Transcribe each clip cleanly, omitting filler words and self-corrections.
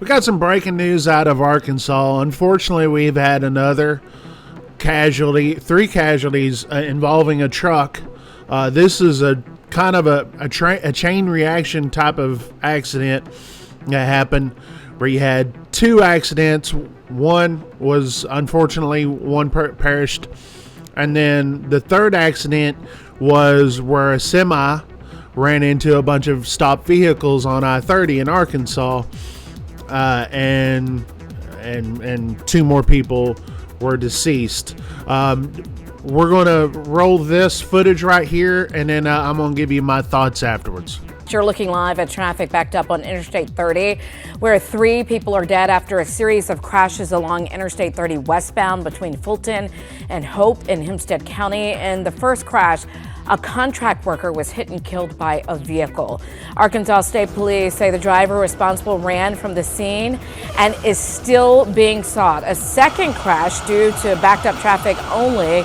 We got some breaking news out of Arkansas. Unfortunately, we've had another casualty, 3 casualties involving a truck. This is a kind of a chain reaction type of accident that happened where you had 2 accidents. One was, unfortunately, one perished. And then the third accident was where a semi ran into a bunch of stopped vehicles on I-30 in Arkansas. And 2 more people were deceased. We're going to roll this footage right here, and then I'm going to give you my thoughts afterwards. You're looking live at traffic backed up on Interstate 30, where 3 people are dead after a series of crashes along Interstate 30 westbound between Fulton and Hope in Hempstead County. In the first crash, a contract worker was hit and killed by a vehicle. Arkansas State Police say the driver responsible ran from the scene and is still being sought. A second crash due to backed up traffic only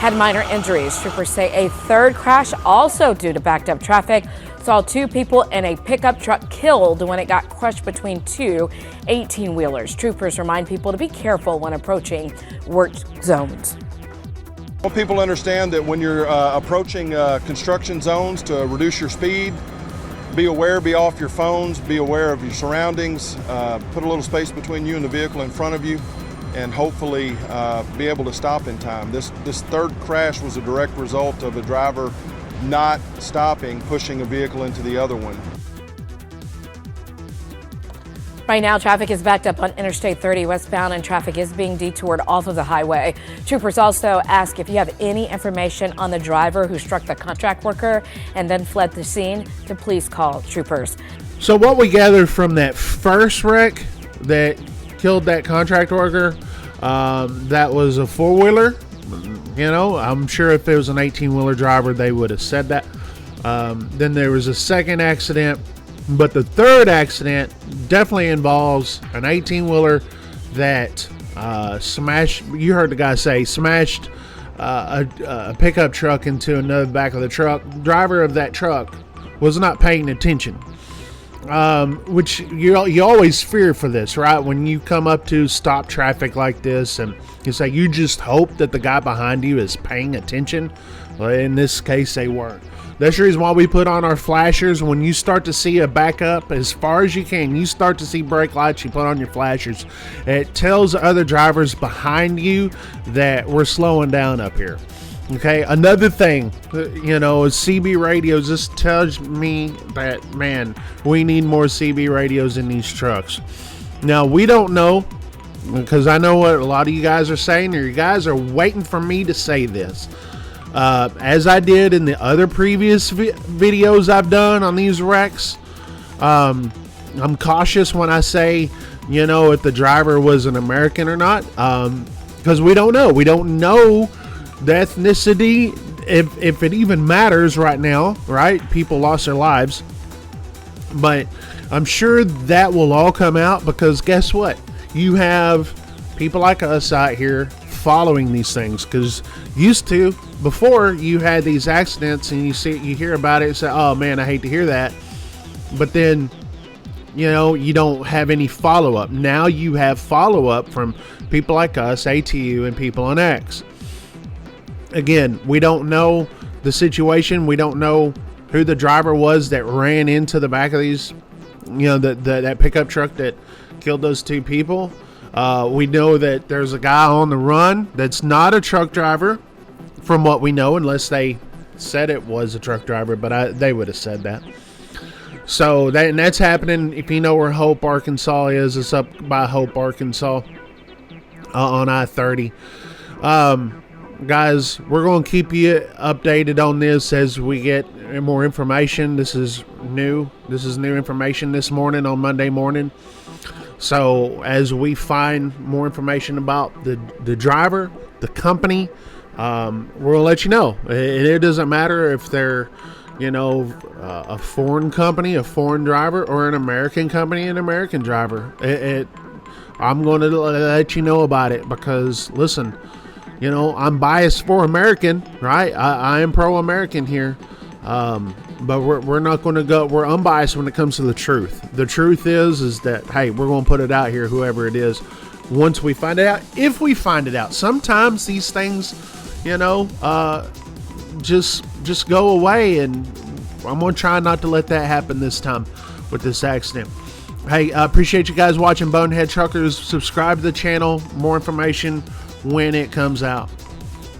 had minor injuries. Troopers say a third crash, also due to backed up traffic, saw 2 people in a pickup truck killed when it got crushed between 2 18-wheelers. Troopers remind people to be careful when approaching work zones. I want people to understand that when you're approaching construction zones, to reduce your speed, be aware, be off your phones, be aware of your surroundings, put a little space between you and the vehicle in front of you, and hopefully be able to stop in time. This third crash was a direct result of a driver not stopping, pushing a vehicle into the other one. Right now, traffic is backed up on Interstate 30 westbound, and traffic is being detoured off of the highway. Troopers also ask if you have any information on the driver who struck the contract worker and then fled the scene to please call troopers. So what we gathered from that first wreck that killed that contract worker, that was a 4-wheeler. You know, I'm sure if there was an 18-wheeler driver, they would have said that. Then there was a second accident. But the third accident definitely involves an 18-wheeler that smashed, you heard the guy say, smashed a pickup truck into another back of the truck. Driver of that truck was not paying attention, which you always fear for this, right? When you come up to stop traffic like this and you say you just hope that the guy behind you is paying attention. Well, in this case, they weren't. That's the reason why we put on our flashers. When you start to see a backup as far as you can, you start to see brake lights, you put on your flashers. It tells other drivers behind you that we're slowing down up here. Okay, another thing, you know, is CB radios. This tells me that, man, we need more CB radios in these trucks. Now, we don't know, because I know what a lot of you guys are saying, or you guys are waiting for me to say this. As I did in the other previous videos I've done on these wrecks, I'm cautious when I say, you know, if the driver was an American or not, because we don't know. We don't know the ethnicity, if it even matters right now, right? People lost their lives. But I'm sure that will all come out, because guess what? You have people like us out here following these things, because before you had these accidents and you hear about it and say, oh man, I hate to hear that, but then, you know, you don't have any follow-up. Now you have follow-up from people like us, ATU, and people on X. Again, we don't know the situation. We don't know who the driver was that ran into the back of these, you know, that pickup truck that killed those 2 people. We know that there's a guy on the run that's not a truck driver, from what we know, unless they said it was a truck driver, but they would have said that. So that's happening. If you know where Hope, Arkansas is, it's up by Hope, Arkansas, on I-30. Guys, we're going to keep you updated on this as we get more information. This is new information this morning, on Monday morning. So as we find more information about the driver, the company, we're going to let you know. It doesn't matter if they're, you know, a foreign company, a foreign driver, or an American company, an American driver. I'm going to let you know about it, because, listen, you know, I'm biased for American, right? I am pro-American here. But we're not going to go. We're unbiased when it comes to the truth. The truth is that, hey, we're going to put it out here, whoever it is, once we find it out. If we find it out, sometimes these things, just go away, and I'm going to try not to let that happen this time with this accident. Hey, I appreciate you guys watching Bonehead Truckers. Subscribe to the channel. More information when it comes out.